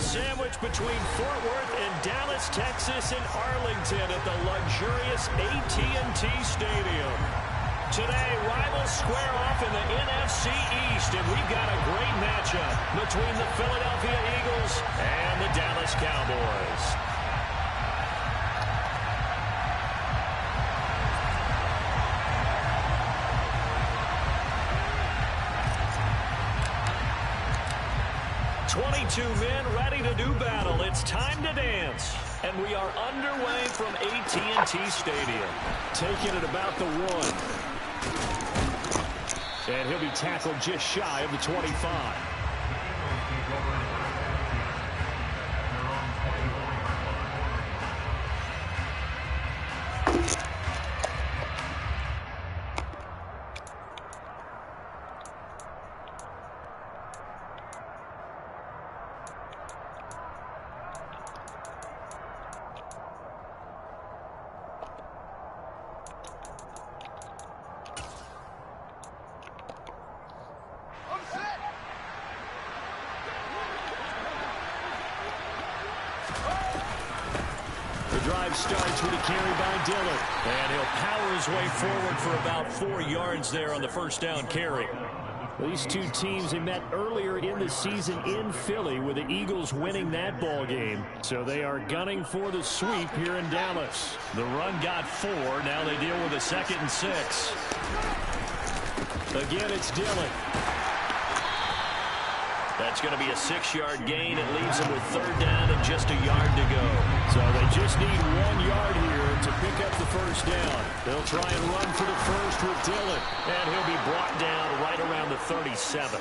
sandwich between Fort Worth and Dallas, Texas, and Arlington at the luxurious AT&T Stadium. Today, rivals square off in the NFC East, and we've got a great matchup between the Philadelphia Eagles and the Dallas Cowboys. Men ready to do battle. It's time to dance. And we are underway from AT&T Stadium. Taking it about the 1. And he'll be tackled just shy of the 25. Starts with a carry by Dillon. And he'll power his way forward for about 4 yards there on the first down carry. These two teams, they met earlier in the season in Philly with the Eagles winning that ball game. So they are gunning for the sweep here in Dallas. The run got 4. Now they deal with a 2nd and 6. Again, it's Dillon. That's going to be a 6-yard gain. It leaves them with 3rd down and just a yard to go. So they just need 1 yard here to pick up the first down. They'll try and run for the first with Dillon. And he'll be brought down right around the 37.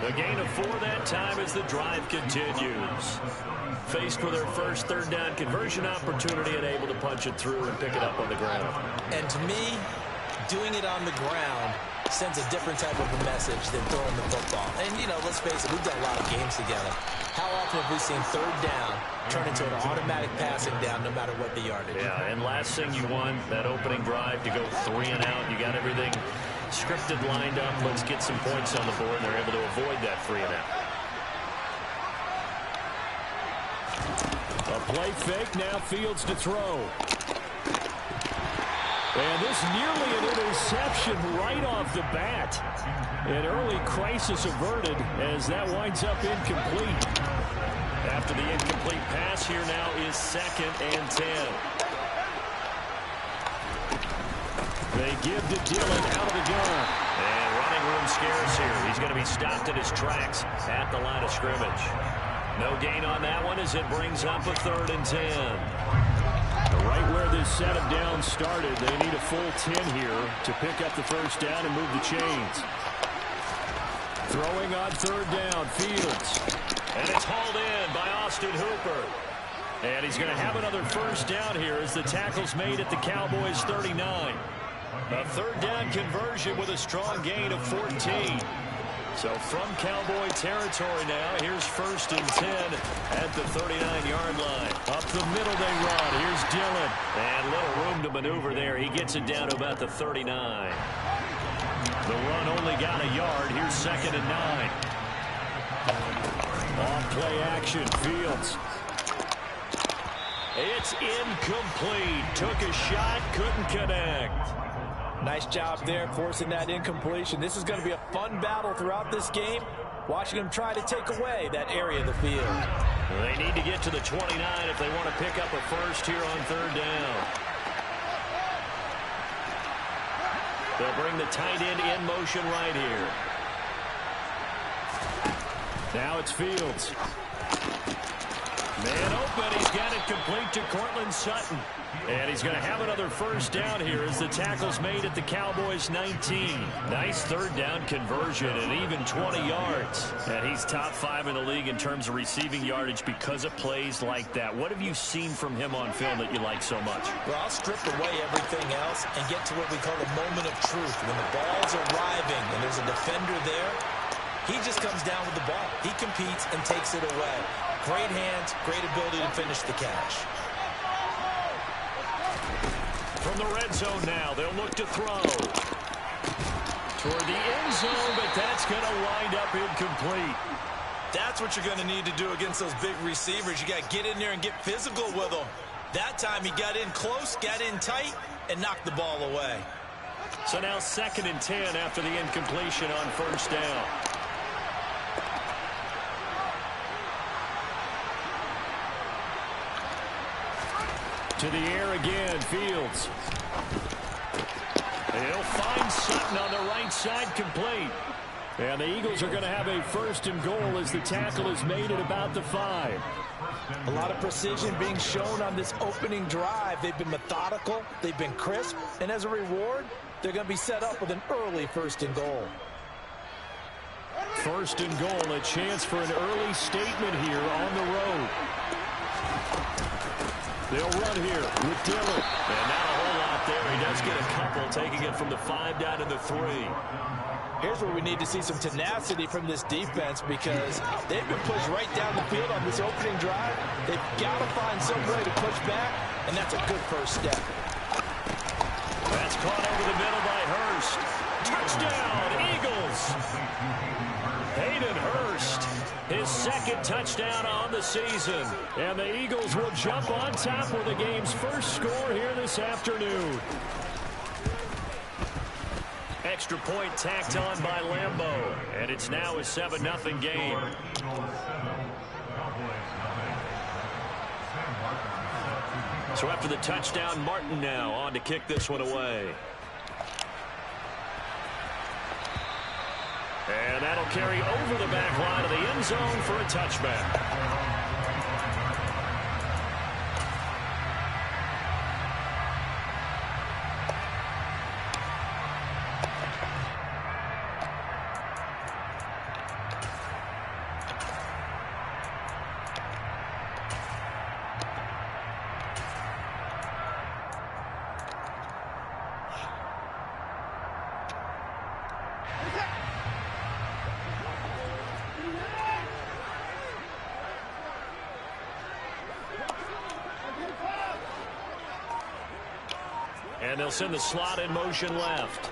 A gain of 4 that time as the drive continues. Faced with their first 3rd down conversion opportunity and able to punch it through and pick it up on the ground. And to me, doing it on the ground sends a different type of a message than throwing the football. And, you know, let's face it, we've done a lot of games together. How often have we seen 3rd down turn into an automatic passing down no matter what the yardage? Yeah, and last thing you want, that opening drive to go 3 and out. You got everything scripted, lined up. Let's get some points on the board. They're able to avoid that 3 and out. A play fake, now Fields to throw. And this nearly an interception right off the bat. An early crisis averted as that winds up incomplete. After the incomplete pass, here now is 2nd and 10. They give to Dillon out of the gun. And running room scarce here. He's going to be stopped at his tracks at the line of scrimmage. No gain on that one as it brings up a 3rd and 10. Right where this set of downs started, they need a full 10 here to pick up the first down and move the chains. Throwing on 3rd down, Fields. And it's hauled in by Austin Hooper. And he's going to have another first down here as the tackle's made at the Cowboys' 39. A 3rd down conversion with a strong gain of 14. So from Cowboy territory now, here's 1st and 10 at the 39-yard line. Up the middle they run. Here's Dillon. And little room to maneuver there. He gets it down to about the 39. The run only got a yard. Here's 2nd and 9. Off play action. Fields. It's incomplete. Took a shot, couldn't connect. Nice job there forcing that incompletion. This is going to be a fun battle throughout this game. Watching them try to take away that area of the field. They need to get to the 29 if they want to pick up a first here on 3rd down. They'll bring the tight end in motion right here. Now it's Fields. Man open. He's got it complete to Cortland Sutton. And he's going to have another first down here as the tackle's made at the Cowboys' 19. Nice 3rd down conversion and even 20 yards. And he's top 5 in the league in terms of receiving yardage because of plays like that. What have you seen from him on film that you like so much? Well, I'll strip away everything else and get to what we call the moment of truth. When the ball's arriving and there's a defender there, he just comes down with the ball. He competes and takes it away. Great hands, great ability to finish the catch. From the red zone now, they'll look to throw. Toward the end zone, but that's going to wind up incomplete. That's what you're going to need to do against those big receivers. You got to get in there and get physical with them. That time he got in close, got in tight, and knocked the ball away. So now 2nd and 10 after the incompletion on first down. To the air again, Fields. He'll find Sutton on the right side, complete. And the Eagles are going to have a 1st and goal as the tackle is made at about the 5. A lot of precision being shown on this opening drive. They've been methodical, they've been crisp, and as a reward, they're going to be set up with an early 1st and goal. 1st and goal, a chance for an early statement here on the road. They'll run here with Dillon. And not a whole lot there. He does get a couple, taking it from the 5 down to the 3. Here's where we need to see some tenacity from this defense because they've been pushed right down the field on this opening drive. They've got to find some way to push back, and that's a good first step. That's caught over the middle by Hurst. Touchdown, Eagles! Hayden Hurst, his 2nd touchdown on the season. And the Eagles will jump on top with the game's first score here this afternoon. Extra point tacked on by Lambeau. And it's now a 7-0 game. So after the touchdown, Martin now on to kick this one away. And that'll carry over the back line of the end zone for a touchback. And they'll send the slot in motion left.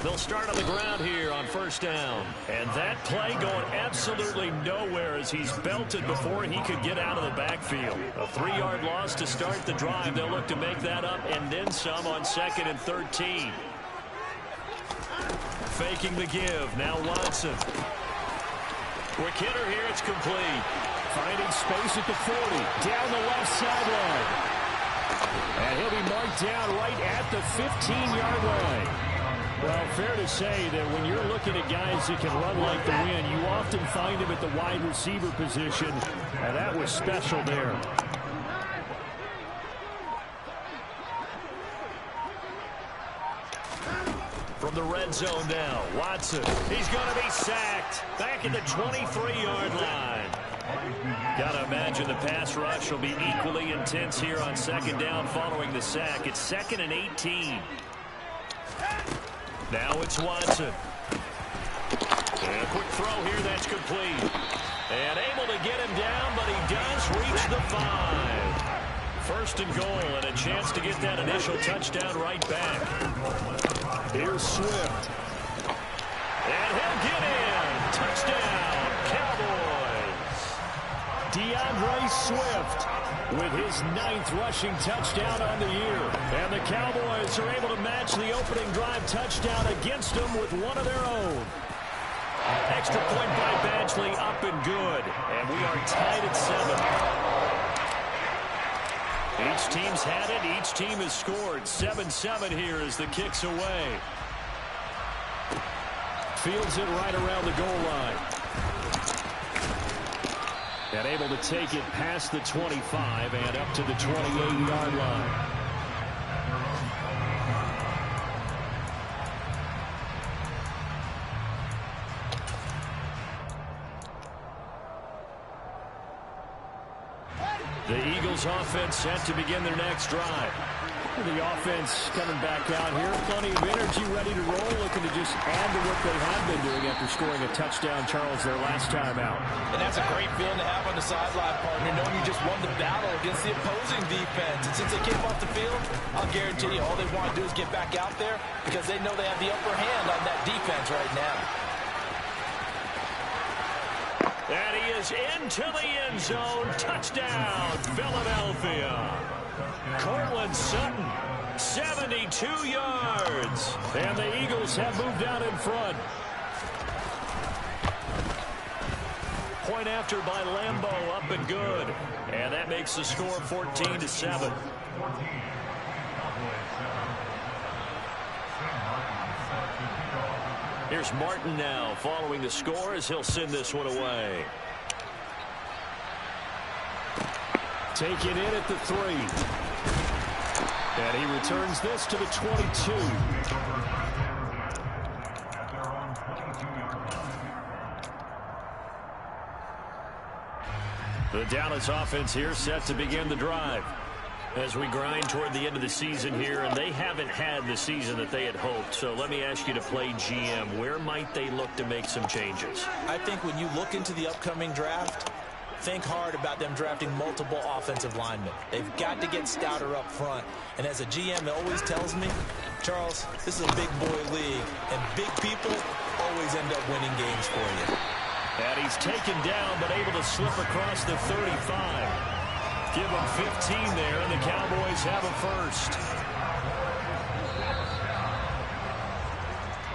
They'll start on the ground here on 1st down. And that play going absolutely nowhere as he's belted before he could get out of the backfield. A 3-yard loss to start the drive. They'll look to make that up and then some on 2nd and 13. Faking the give. Now Watson. Quick hitter here. It's complete. Finding space at the 40. Down the left sideline. And he'll be marked down right at the 15-yard line. Well, fair to say that when you're looking at guys that can run like the wind, you often find him at the wide receiver position, and that was special there. From the red zone now, Watson. He's going to be sacked back at the 23-yard line. Got to imagine the pass rush will be equally intense here on 2nd down following the sack. It's 2nd and 18. Now it's Watson. And a quick throw here that's complete. And able to get him down, but he does reach the 5. 1st and goal and a chance to get that initial touchdown right back. Here's Swift. And he'll get in. Touchdown, Cowboys. DeAndre Swift with his 9th rushing touchdown on the year. And the Cowboys are able to match the opening drive touchdown against them with one of their own. Extra point by Badgley, up and good. And we are tied at 7. Each team's had it. Each team has scored. 7-7 here as the kick's away. Fields it right around the goal line. And able to take it past the 25 and up to the 28-yard line. The Eagles offense set to begin their next drive. The offense coming back out here. Plenty of energy, ready to roll, looking to just add to what they have been doing after scoring a touchdown, Charles, their last time out. And that's a great feeling to have on the sideline, partner, knowing you just won the battle against the opposing defense. And since they came off the field, I'll guarantee you all they want to do is get back out there because they know they have the upper hand on that defense right now. is into the end zone. Touchdown, Philadelphia. Cortland Sutton, 72 yards. And the Eagles have moved out in front. Point after by Lambeau, up and good. And that makes the score 14-7. Here's Martin now following the score as he'll send this one away. Taken in at the 3. And he returns this to the 22. The Dallas offense here set to begin the drive as we grind toward the end of the season here, and they haven't had the season that they had hoped. So let me ask you to play GM. Where might they look to make some changes? I think when you look into the upcoming draft, think hard about them drafting multiple offensive linemen. They've got to get stouter up front. And as a GM, it always tells me, Charles, this is a big boy league, and big people always end up winning games for you. And he's taken down, but able to slip across the 35. Give him 15 there, and the Cowboys have a first.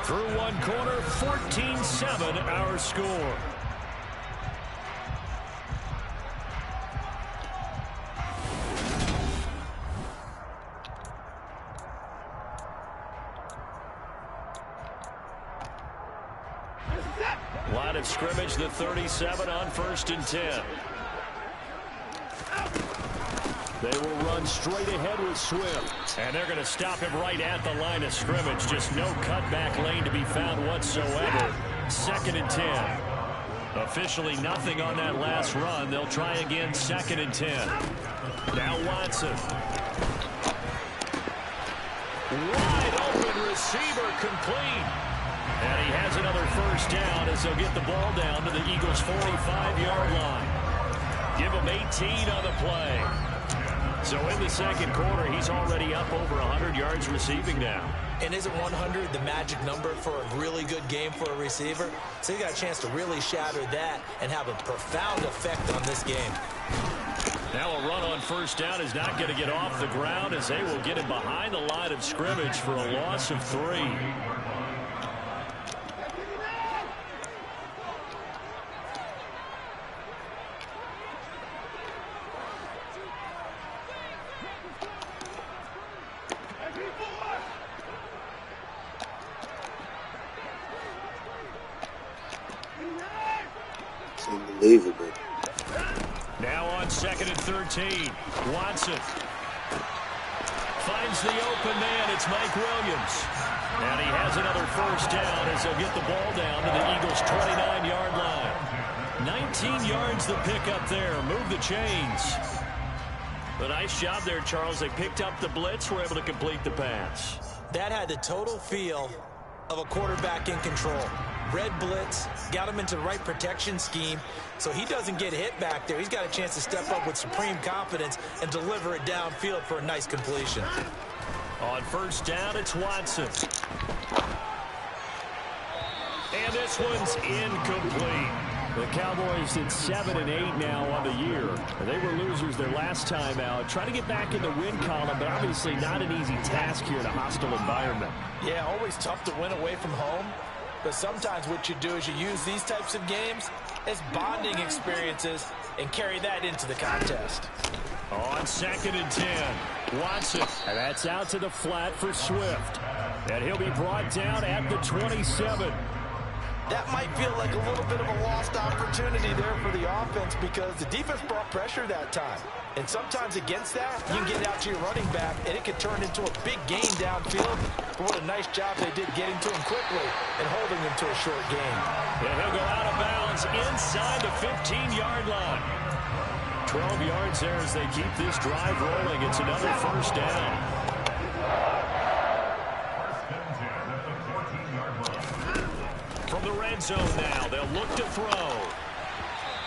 Through one quarter, 14-7 our score. Line of scrimmage, the 37 on 1st and 10. They will run straight ahead with Swift. And they're going to stop him right at the line of scrimmage. Just no cutback lane to be found whatsoever. 2nd and 10. Officially nothing on that last run. They'll try again 2nd and 10. Now Watson. Wide open receiver complete. And he has another first down as they'll get the ball down to the Eagles' 45-yard line. Give him 18 on the play. So in the second quarter, he's already up over 100 yards receiving now. And isn't 100 the magic number for a really good game for a receiver? So you got a chance to really shatter that and have a profound effect on this game. Now a run on first down is not going to get off the ground as they will get him behind the line of scrimmage for a loss of 3. Unbelievable. Now on 2nd and 13. Watson finds the open man. It's Mike Williams. And he has another first down as they'll get the ball down to the Eagles' 29-yard line. 19 yards the pickup there. Move the chains. A nice job there, Charles. They picked up the blitz, were able to complete the pass. That had the total feel of a quarterback in control. Red blitz, got him into the right protection scheme, so he doesn't get hit back there. He's got a chance to step up with supreme confidence and deliver it downfield for a nice completion. On first down, it's Watson. And this one's incomplete. The Cowboys at 7-8 now on the year. They were losers their last time out. Trying to get back in the win column, but obviously not an easy task here in a hostile environment. Yeah, always tough to win away from home. But sometimes what you do is you use these types of games as bonding experiences and carry that into the contest. On 2nd and 10, Watson. And that's out to the flat for Swift. And he'll be brought down at the 27. That might feel like a little bit of a lost opportunity there for the offense because the defense brought pressure that time. And sometimes against that, you can get out to your running back, and it could turn into a big gain downfield. But what a nice job they did getting to him quickly and holding him to a short gain. And he'll go out of bounds inside the 15-yard line. 12 yards there as they keep this drive rolling. It's another first down. From the red zone now, they'll look to throw.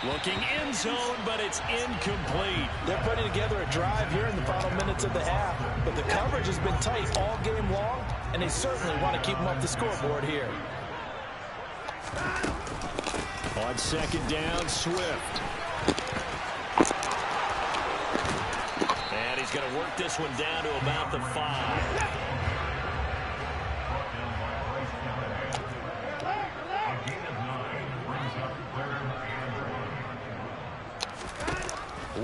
Looking end zone, but it's incomplete. They're putting together a drive here in the final minutes of the half, but the coverage has been tight all game long, and they certainly want to keep them off the scoreboard here. On second down, Swift. And he's going to work this one down to about the 5.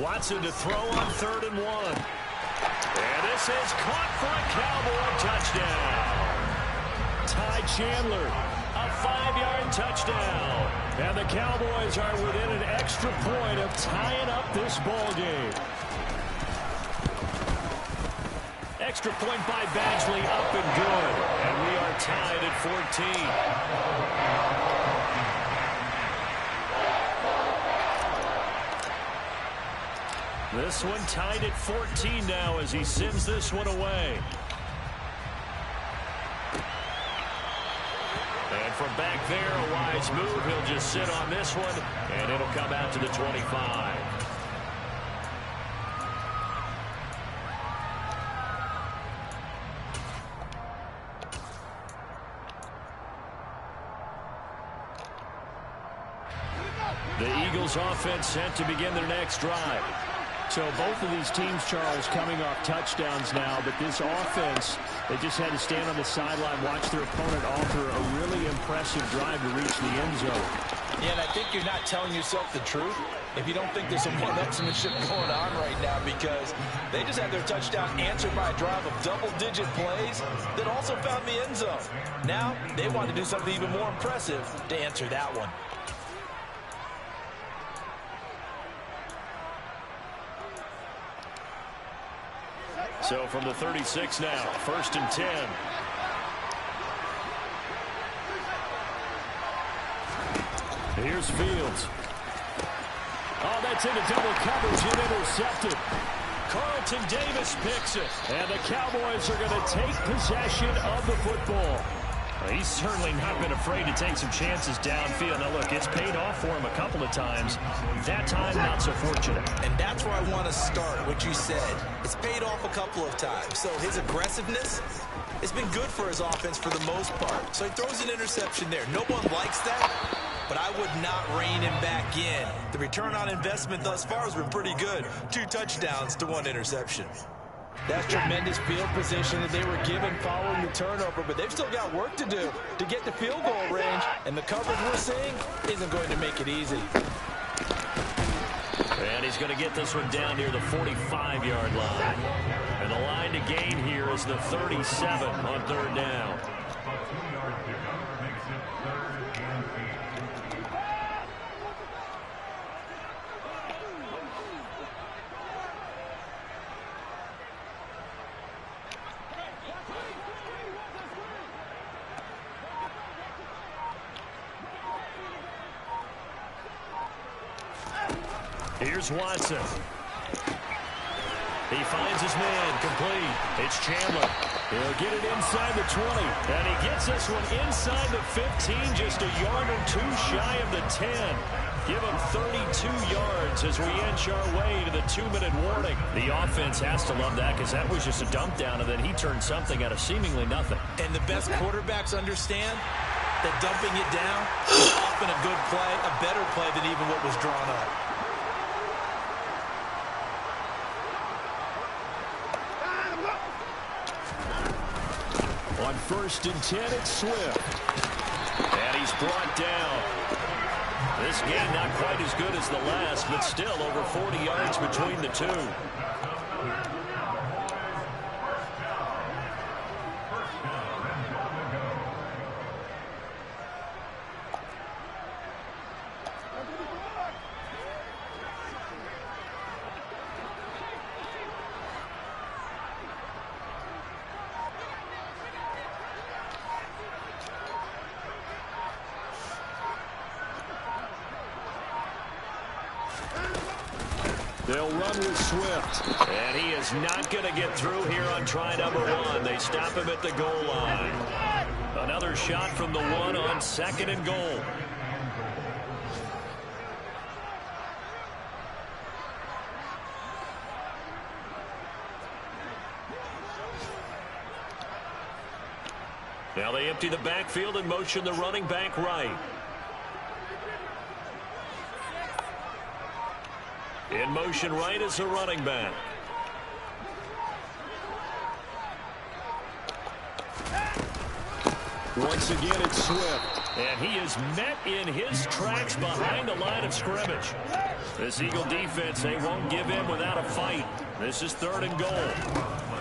Watson to throw on 3rd and 1. And this is caught for a Cowboy touchdown. Ty Chandler, a 5-yard touchdown. And the Cowboys are within an extra point of tying up this ball game. Extra point by Badgley, up and good. And we are tied at 14. This one tied at 14 now as he sends this one away. And from back there, a wise move. He'll just sit on this one, and it'll come out to the 25. The Eagles offense set to begin their next drive. So both of these teams, Charles, coming off touchdowns now, but this offense, they just had to stand on the sideline, watch their opponent offer a really impressive drive to reach the end zone. Yeah, and I think you're not telling yourself the truth if you don't think there's some one-upsmanship going on right now, because they just had their touchdown answered by a drive of double-digit plays that also found the end zone. Now they want to do something even more impressive to answer that one. So from the 36 now, 1st and 10. Here's Fields. Oh, that's into double coverage and intercepted. Carlton Davis picks it. And the Cowboys are going to take possession of the football. Well, he's certainly not been afraid to take some chances downfield. Now, look, it's paid off for him a couple of times. That time, not so fortunate. And that's where I want to start, what you said. It's paid off a couple of times. So his aggressiveness has been good for his offense for the most part. So he throws an interception there. No one likes that, but I would not rein him back in. The return on investment thus far has been pretty good. 2 touchdowns to 1 interception. That's tremendous field position that they were given following the turnover, but they've still got work to do to get to field goal range, and the coverage we're seeing isn't going to make it easy. And he's going to get this one down near the 45-yard line. And the line to gain here is the 37 on 3rd down. Here's Watson. He finds his man, complete. It's Chandler. He'll get it inside the 20. And he gets this one inside the 15, just a yard or 2 shy of the 10. Give him 32 yards as we inch our way to the 2-minute warning. The offense has to love that, because that was just a dump down, and then he turned something out of seemingly nothing. And the best quarterbacks understand that dumping it down is often a good play, a better play than even what was drawn up. On 1st and 10, it's Swift. And he's brought down. This game not quite as good as the last, but still over 40 yards between the two. They'll run with Swift. And he is not going to get through here on try number 1. They stop him at the goal line. Another shot from the 1 on 2nd and goal. Now they empty the backfield and motion the running back right. In motion right as a running back. Once again, it's Swift. And he is met in his tracks behind the line of scrimmage. This Eagle defense, they won't give in without a fight. This is 3rd and goal.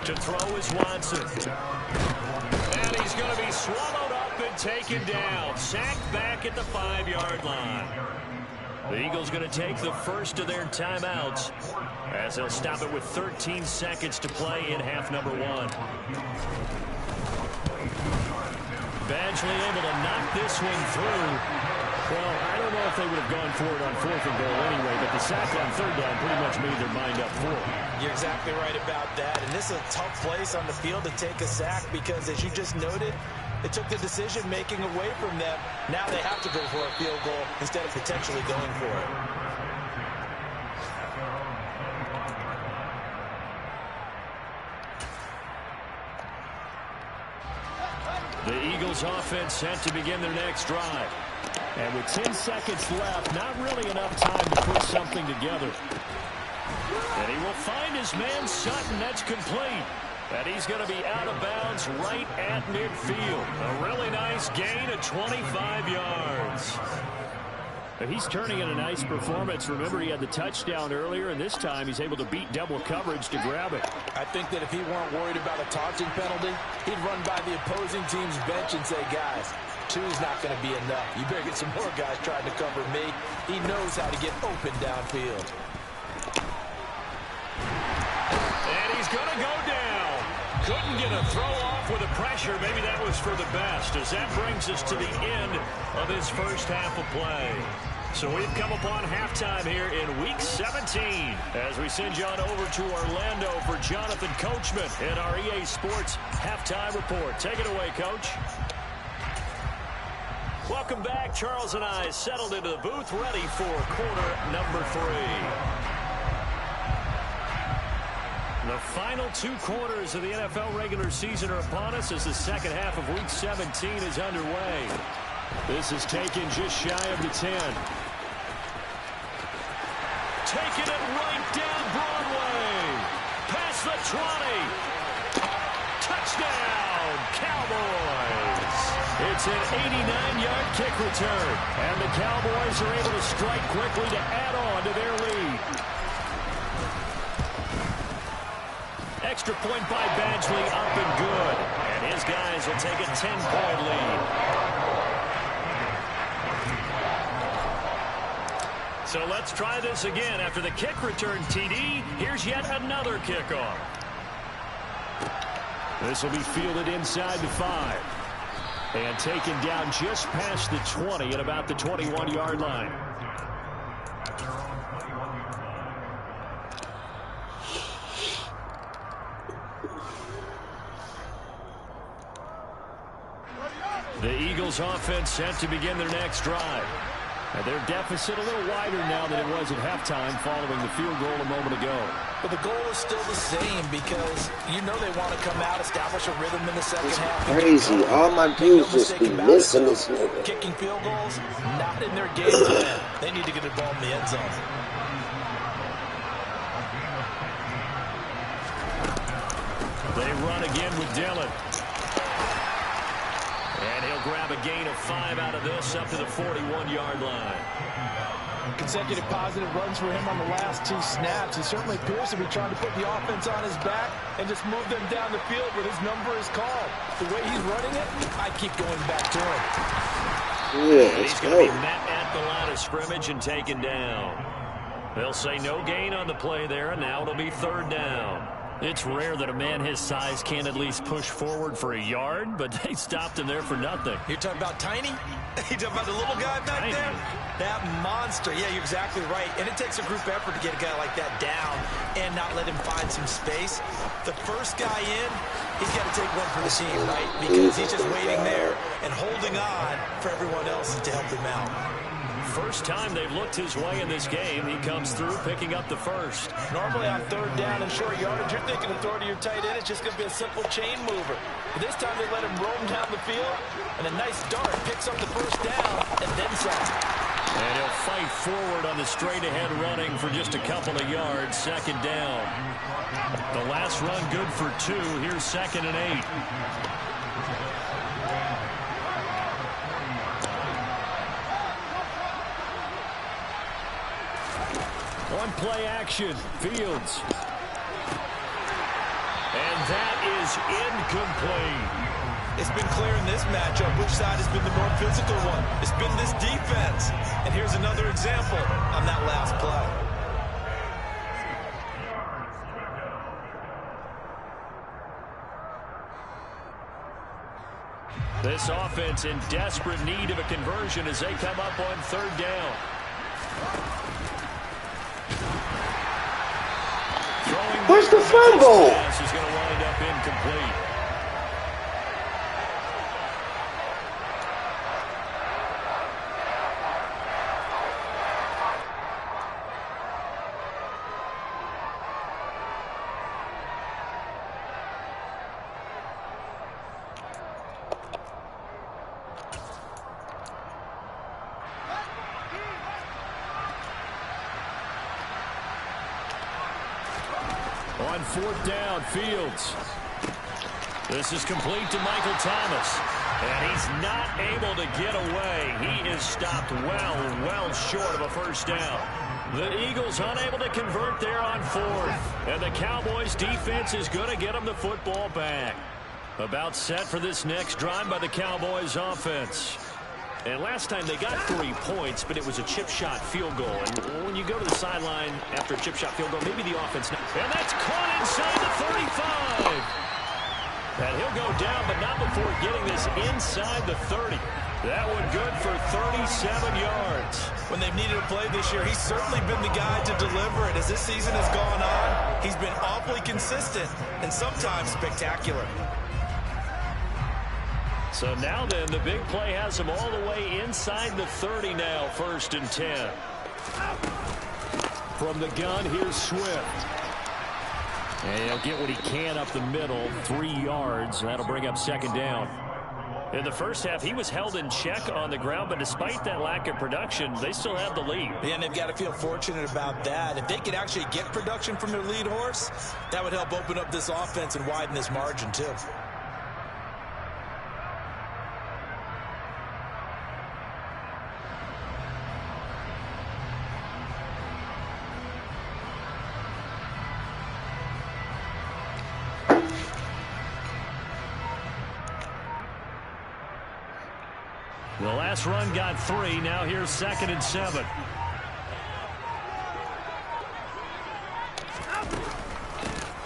To throw is Watson. And he's going to be swallowed up and taken down. Sacked back at the 5-yard line. The Eagles going to take the first of their timeouts as they'll stop it with 13 seconds to play in half number 1. Badgley able to knock this one through. Well, I don't know if they would have gone for it on 4th and goal anyway, but the sack on 3rd down pretty much made their mind up for it. You're exactly right about that, and this is a tough place on the field to take a sack because, as you just noted, it took the decision-making away from them. Now they have to go for a field goal instead of potentially going for it. The Eagles offense set to begin their next drive. And with 10 seconds left, not really enough time to put something together. And he will find his man Sutton. That's complete. And he's going to be out of bounds right at midfield. A really nice gain of 25 yards. And he's turning in a nice performance. Remember, he had the touchdown earlier, and this time he's able to beat double coverage to grab it. I think that if he weren't worried about a taunting penalty, he'd run by the opposing team's bench and say, guys, 2's not going to be enough. You better get some more guys trying to cover me. He knows how to get open downfield. And he's going to go down. Couldn't get a throw off with the pressure. Maybe that was for the best, as that brings us to the end of his first half of play. So we've come upon halftime here in Week 17 as we send you on over to Orlando for Jonathan Coachman in our EA Sports Halftime Report. Take it away, Coach. Welcome back. Charles and I settled into the booth, ready for quarter number 3. The final 2 quarters of the NFL regular season are upon us as the second half of Week 17 is underway. This is taken just shy of the 10. Taking it right down Broadway. Past the 20. Touchdown, Cowboys. It's an 89-yard kick return. And the Cowboys are able to strike quickly to add on to their lead. Extra point by Badgley, up and good. And his guys will take a 10-point lead. So let's try this again. After the kick return, TD, here's yet another kickoff. This will be fielded inside the 5. And taken down just past the 20 at about the 21-yard line. The Eagles offense set to begin their next drive. And their deficit a little wider now than it was at halftime following the field goal a moment ago. But the goal is still the same because you know they want to come out, establish a rhythm in the second half. Crazy. All my views just be missing this nigga. Kicking field goals, not in their game plan. They need to get the ball in the end zone. They run again with Dillon. And he'll grab a gain of 5 out of this up to the 41-yard line. Consecutive positive runs for him on the last 2 snaps. He certainly appears to be trying to put the offense on his back and just move them down the field when his number is called. The way he's running it, I keep going back to him. Yeah, he's going to be met at the line of scrimmage and taken down. They'll say no gain on the play there, and now it'll be 3rd down. It's rare that a man his size can't at least push forward for a yard, but they stopped him there for nothing. You're talking about Tiny? You're talking about the little guy back there? That monster. Yeah, you're exactly right. And it takes a group effort to get a guy like that down and not let him find some space. The first guy in, he's got to take one for the team, right? Because he's just waiting there and holding on for everyone else to help him out. First time they've looked his way in this game, he comes through picking up the first. Normally on 3rd down and short yardage, you're thinking of throwing to your tight end. It's just going to be a simple chain mover. But this time they let him roam down the field, and a nice dart picks up the first down and then some. And he'll fight forward on the straight-ahead running for just a couple of yards. Second down. The last run good for 2. Here's 2nd and 8. On play action, Fields. And that is incomplete. It's been clear in this matchup which side has been the more physical one. It's been this defense. And here's another example on that last play. This offense in desperate need of a conversion as they come up on 3rd down. Where's the fumble? Pass is going to wind up incomplete. On 4th down, Fields. This is complete to Michael Thomas. And he's not able to get away. He is stopped well short of a 1st down. The Eagles unable to convert there on 4th. And the Cowboys defense is going to get them the football back. About set for this next drive by the Cowboys offense. And last time they got 3 points, but it was a chip shot field goal. And when you go to the sideline after a chip shot field goal, maybe the offense... And that's caught inside the 35. And he'll go down, but not before getting this inside the 30. That one good for 37 yards. When they've needed a play this year, he's certainly been the guy to deliver it. As this season has gone on, he's been awfully consistent and sometimes spectacular. So now then, the big play has him all the way inside the 30 now, 1st and 10. From the gun, here's Swift. And he'll get what he can up the middle, 3 yards. That'll bring up 2nd down. In the first half, he was held in check on the ground, but despite that lack of production, they still have the lead. Yeah, and they've got to feel fortunate about that. If they could actually get production from their lead horse, that would help open up this offense and widen this margin, too. The last run got 3. Now here's 2nd and 7.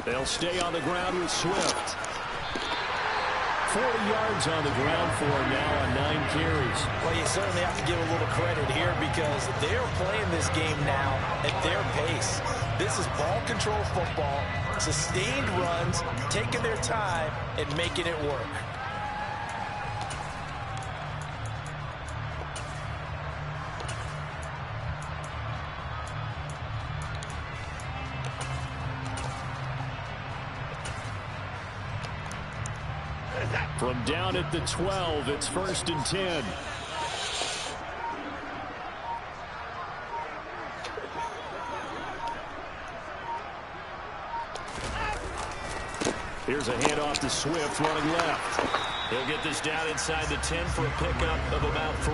They'll stay on the ground with Swift. 40 yards on the ground for him now on 9 carries. Well, you certainly have to give a little credit here because they're playing this game now at their pace. This is ball control football, sustained runs, taking their time and making it work. From down at the 12, it's 1st and 10. Here's a handoff to Swift running left. He'll get this down inside the 10 for a pickup of about 3.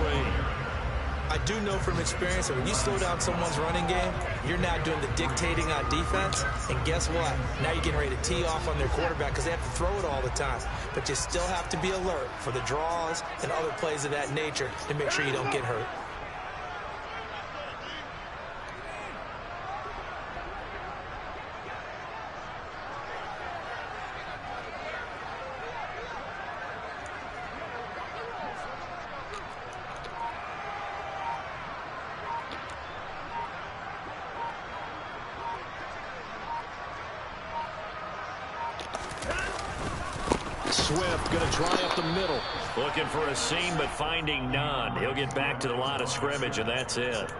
I do know from experience that when you slow down someone's running game, you're now doing the dictating on defense. And guess what? Now you're getting ready to tee off on their quarterback because they have to throw it all the time. But you still have to be alert for the draws and other plays of that nature to make sure you don't get hurt. Swift going to try up the middle. Looking for a seam, but finding none. He'll get back to the line of scrimmage, and that's it.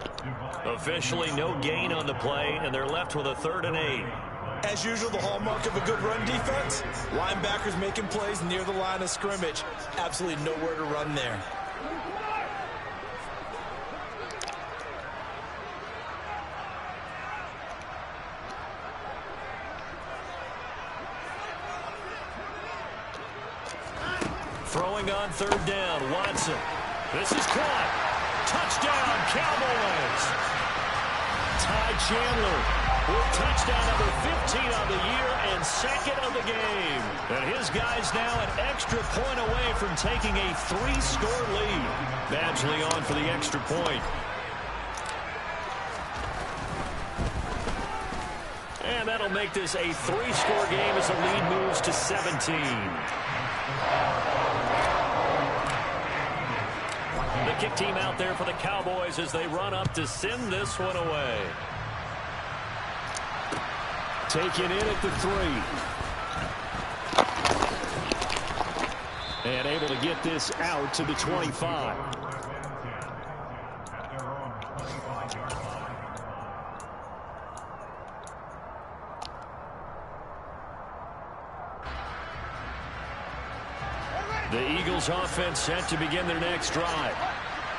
Officially no gain on the play, and they're left with a 3rd and 8. As usual, the hallmark of a good run defense, linebackers making plays near the line of scrimmage. Absolutely nowhere to run there. Throwing on third down, Watson. This is caught. Touchdown, Cowboys. Ty Chandler with touchdown number 15 on the year and second of the game. And his guys now an extra point away from taking a 3-score lead. Badgley on for the extra point. And that'll make this a 3-score game as the lead moves to 17. The kick team out there for the Cowboys as they run up to send this one away. Taken in at the 3. And able to get this out to the 25. The Eagles offense set to begin their next drive.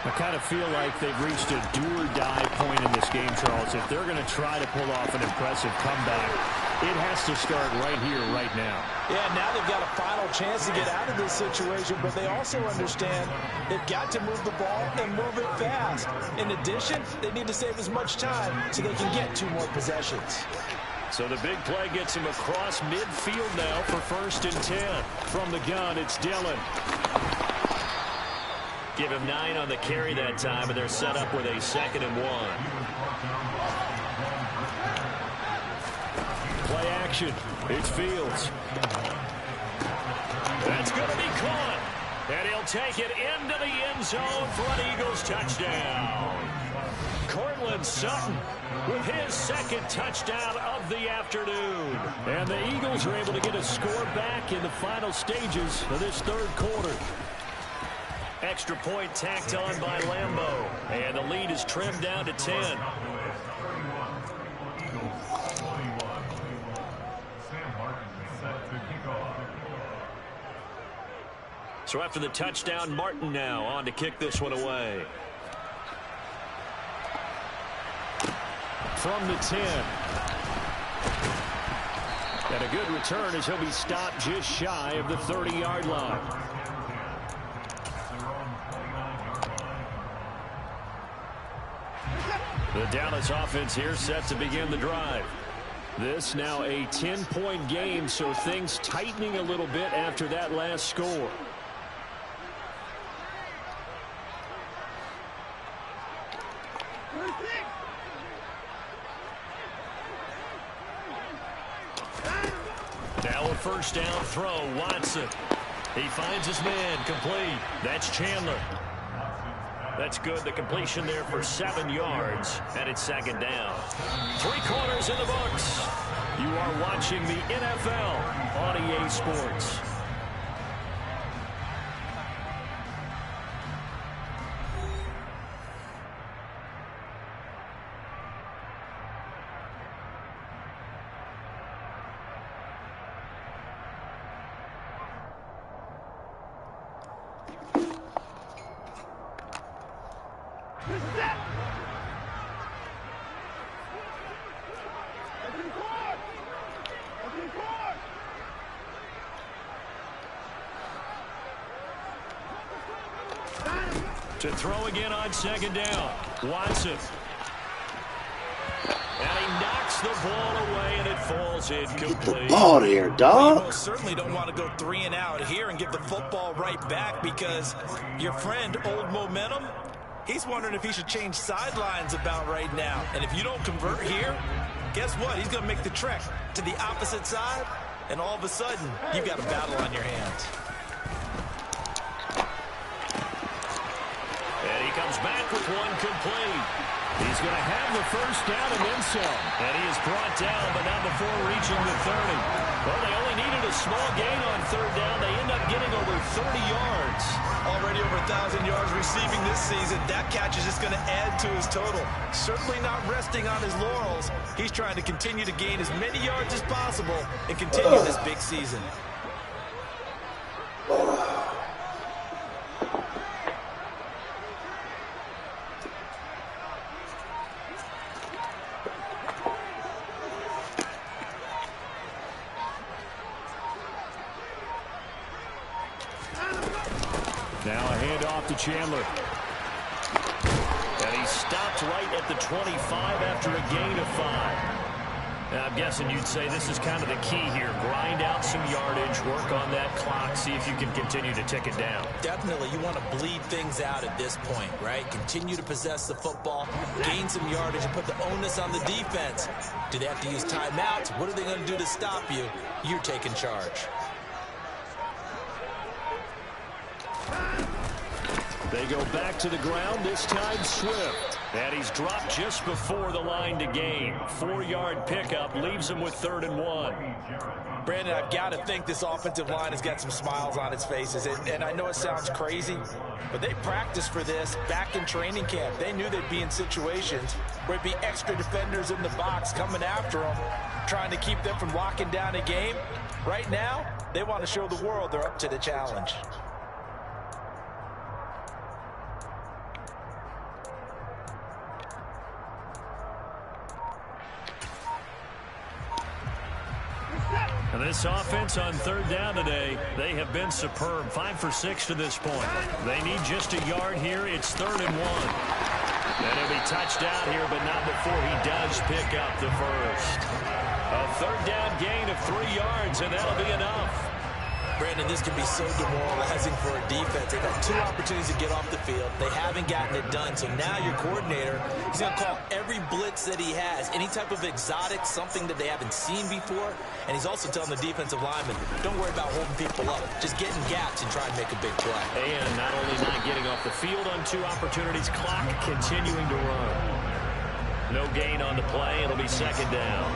I kind of feel like they've reached a do-or-die point in this game, Charles. If they're going to try to pull off an impressive comeback, it has to start right here, right now. Yeah, now they've got a final chance to get out of this situation, but they also understand they've got to move the ball and move it fast. In addition, they need to save as much time so they can get 2 more possessions. So the big play gets him across midfield now for 1st and 10. From the gun, it's Dillon. Give him 9 on the carry that time, and they're set up with a 2nd and 1. Play action. It's Fields. That's going to be caught. And he'll take it into the end zone for an Eagles touchdown. Cortland Sutton with his 2nd touchdown of the afternoon. And the Eagles are able to get a score back in the final stages of this 3rd quarter. Extra point tacked on by Lambeau. And the lead is trimmed down to 10. So after the touchdown, Martin now on to kick this one away. From the 10. And a good return as he'll be stopped just shy of the 30-yard line. The Dallas offense here set to begin the drive. This now a 10-point game, so things tightening a little bit after that last score. Now a 1st down throw, Watson. He finds his man, complete. That's Chandler. That's good. The completion there for 7 yards, and it's 2nd down. 3 quarters in the books. You are watching the NFL on EA Sports. To throw again on 2nd down. Watson. And he knocks the ball away, and it falls incomplete. Get the ball here, dog. You most certainly don't want to go 3 and out here and give the football right back, because your friend, Old Momentum, he's wondering if he should change sidelines about right now. And if you don't convert here, guess what? He's going to make the trek to the opposite side, and all of a sudden, you've got a battle on your hands. And he comes back with one complete. He's going to have the 1st down and then some. And he is brought down, but not before reaching the 30. Well, they only needed a small gain on 3rd down. They end up getting over 30 yards. Already over 1,000 yards receiving this season. That catch is just going to add to his total. Certainly not resting on his laurels. He's trying to continue to gain as many yards as possible and continue this big season. Now a handoff to Chandler. And he stopped right at the 25 after a gain of 5. Now, I'm guessing you'd say this is kind of the key here. Grind out some yardage, work on that clock, see if you can continue to tick it down. Definitely, you want to bleed things out at this point, right? Continue to possess the football, gain some yardage, and put the onus on the defense. Do they have to use timeouts? What are they going to do to stop you? You're taking charge. They go back to the ground, this time Swift. And he's dropped just before the line to gain. 4-yard pickup leaves him with 3rd and 1. Brandon, I've got to think this offensive line has got some smiles on its faces. And I know it sounds crazy, but they practiced for this back in training camp. They knew they'd be in situations where it'd be extra defenders in the box coming after them, trying to keep them from locking down a game. Right now, they want to show the world they're up to the challenge. And this offense on 3rd down today, they have been superb. 5 for 6 to this point. They need just a yard here. It's 3rd and 1. And he'll be touched out here, but not before he does pick up the first. A 3rd down gain of 3 yards, and that'll be enough. Brandon, this can be so demoralizing for a defense. They've had 2 opportunities to get off the field. They haven't gotten it done. So now your coordinator, he's going to call every blitz that he has, any type of exotic, something that they haven't seen before. And he's also telling the defensive lineman, don't worry about holding people up. Just get in gaps and try and make a big play. And not only not getting off the field on 2 opportunities, clock continuing to run. No gain on the play. It'll be 2nd down.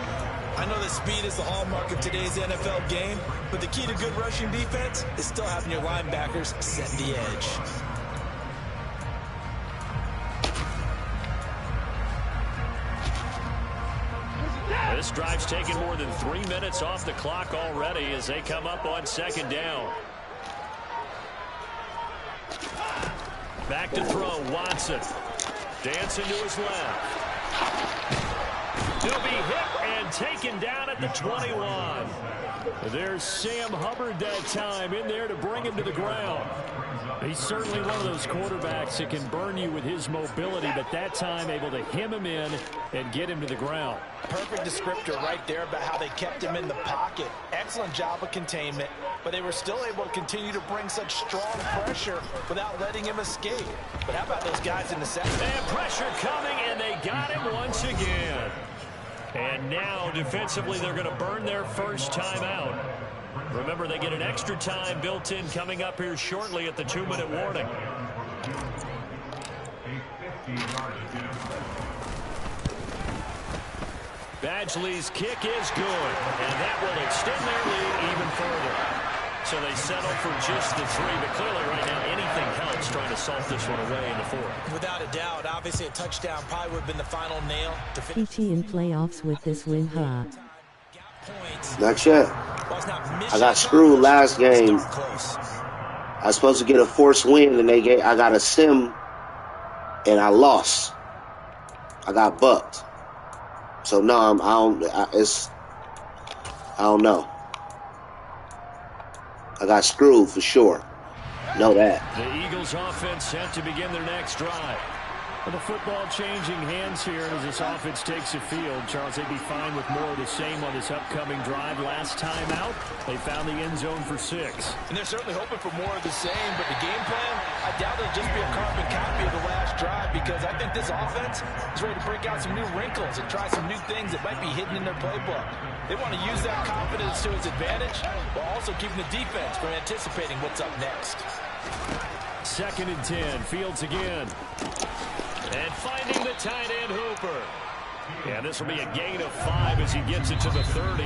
I know that speed is the hallmark of today's NFL game, but the key to good rushing defense is still having your linebackers set the edge. This drive's taken more than 3 minutes off the clock already as they come up on 2nd down. Back to throw, Watson. Dancing to his left. He'll be hit and taken down at the 21. There's Sam Hubbard that time in there to bring him to the ground. He's certainly one of those quarterbacks that can burn you with his mobility, but that time able to hem him in and get him to the ground. Perfect descriptor right there about how they kept him in the pocket. Excellent job of containment, but they were still able to continue to bring such strong pressure without letting him escape. But how about those guys in the second? And pressure coming, and they got him once again. And now, defensively, they're going to burn their first time out. Remember, they get an extra time built in coming up here shortly at the 2-minute warning. Badgley's kick is good, and that will extend their lead even further. So they settle for just the 3, but clearly right now anything helps trying to salt this one away in the 4th. Without a doubt, obviously a touchdown probably would have been the final nail to finish. PT in playoffs with this win, huh? Not yet. I got screwed last game. I was supposed to get a forced win, and I got a sim, and I lost. I got bucked. So no, I don't know. I got screwed for sure. Know that. The Eagles offense set to begin their next drive. Well, the football changing hands here as this offense takes the field. Charles, they'd be fine with more of the same on this upcoming drive. Last time out, they found the end zone for 6. And they're certainly hoping for more of the same, but the game plan, I doubt it'll just be a carbon copy of the last drive, because I think this offense is ready to break out some new wrinkles and try some new things that might be hidden in their playbook. They want to use that confidence to its advantage while also keeping the defense from anticipating what's up next. 2nd and 10, Fields again. And finding the tight end, Hooper. Yeah, this will be a gain of 5 as he gets it to the 30.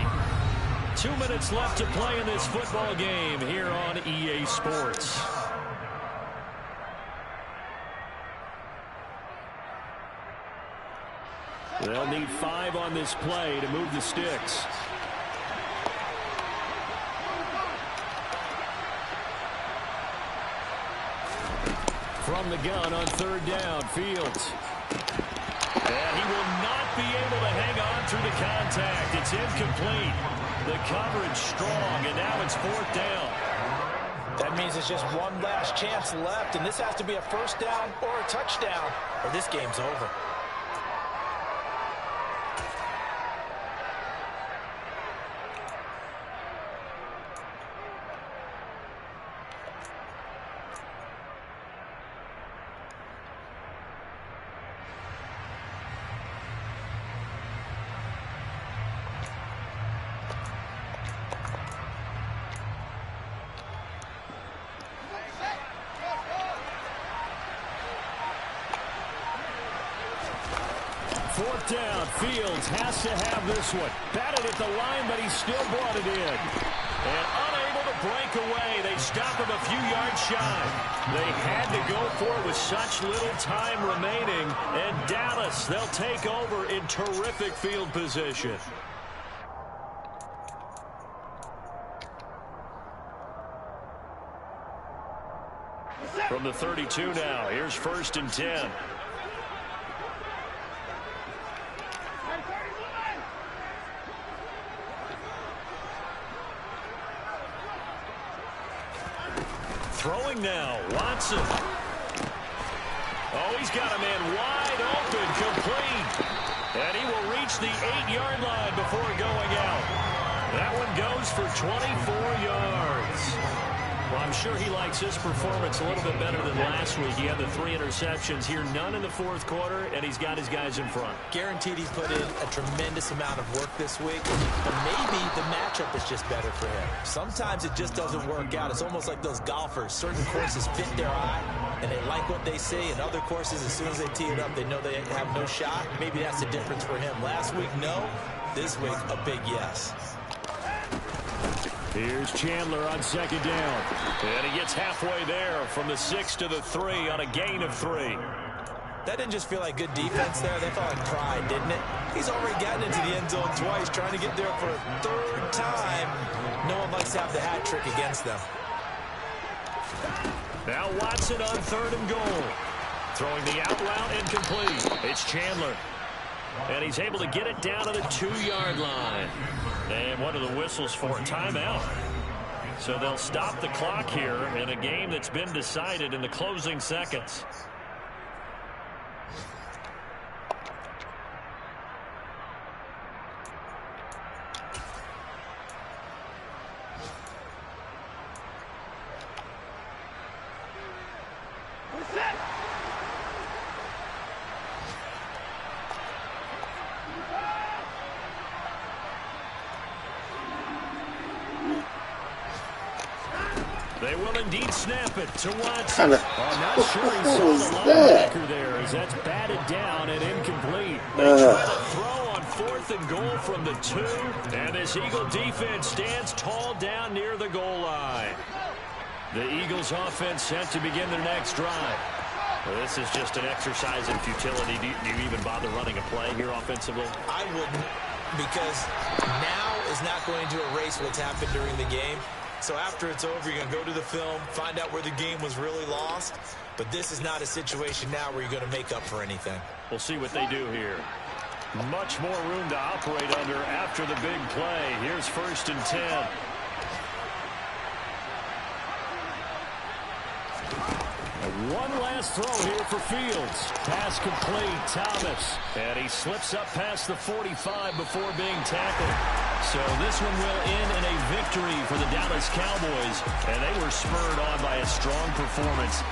2 minutes left to play in this football game here on EA Sports. They'll need 5 on this play to move the sticks. From the gun on 3rd down, Fields. And he will not be able to hang on through the contact. It's incomplete. The coverage strong, and now it's 4th down. That means means there's just one last chance left, and this has to be a first down or a touchdown, or this game's over. Fourth down, Fields has to have this one. Batted at the line, but he still brought it in. And unable to break away. They stop him a few yards shy. They had to go for it with such little time remaining. And Dallas, they'll take over in terrific field position. From the 32 now, here's 1st and 10. Throwing now, Watson. Oh, he's got a man wide open, complete. And he will reach the 8-yard line before going out. That one goes for 24 yards. Well, I'm sure he likes his performance a little bit better than last week. He had the 3 interceptions here, none in the 4th quarter, and he's got his guys in front. Guaranteed he's put in a tremendous amount of work this week, but maybe the matchup is just better for him. Sometimes it just doesn't work out. It's almost like those golfers. Certain courses fit their eye, and they like what they see, and other courses, as soon as they tee it up, they know they have no shot. Maybe that's the difference for him. Last week, no. This week, a big yes. Here's Chandler on 2nd down. And he gets halfway there from the 6 to the 3 on a gain of 3. That didn't just feel like good defense there. That felt like pride, didn't it? He's already gotten into the end zone twice, trying to get there for a 3rd time. No one likes to have the hat trick against them. Now Watson on 3rd and goal. Throwing the out route incomplete. It's Chandler. And he's able to get it down to the 2-yard line. And what are the whistles for? Timeout. So they'll stop the clock here in a game that's been decided in the closing seconds. They will indeed snap it to Watson. I'm not sure he saw the linebacker there as that's batted down and incomplete. They try to throw on 4th and goal from the 2. And this Eagle defense stands tall down near the goal line. The Eagles offense set to begin their next drive. Well, this is just an exercise in futility. Do you even bother running a play here offensively? I wouldn't, because now is not going to erase what's happened during the game. So after it's over, you're going to go to the film, find out where the game was really lost. But this is not a situation now where you're going to make up for anything. We'll see what they do here. Much more room to operate under after the big play. Here's 1st and 10. One last throw here for Fields. Pass complete, Thomas. And he slips up past the 45 before being tackled. So this one will end in a victory for the Dallas Cowboys. And they were spurred on by a strong performance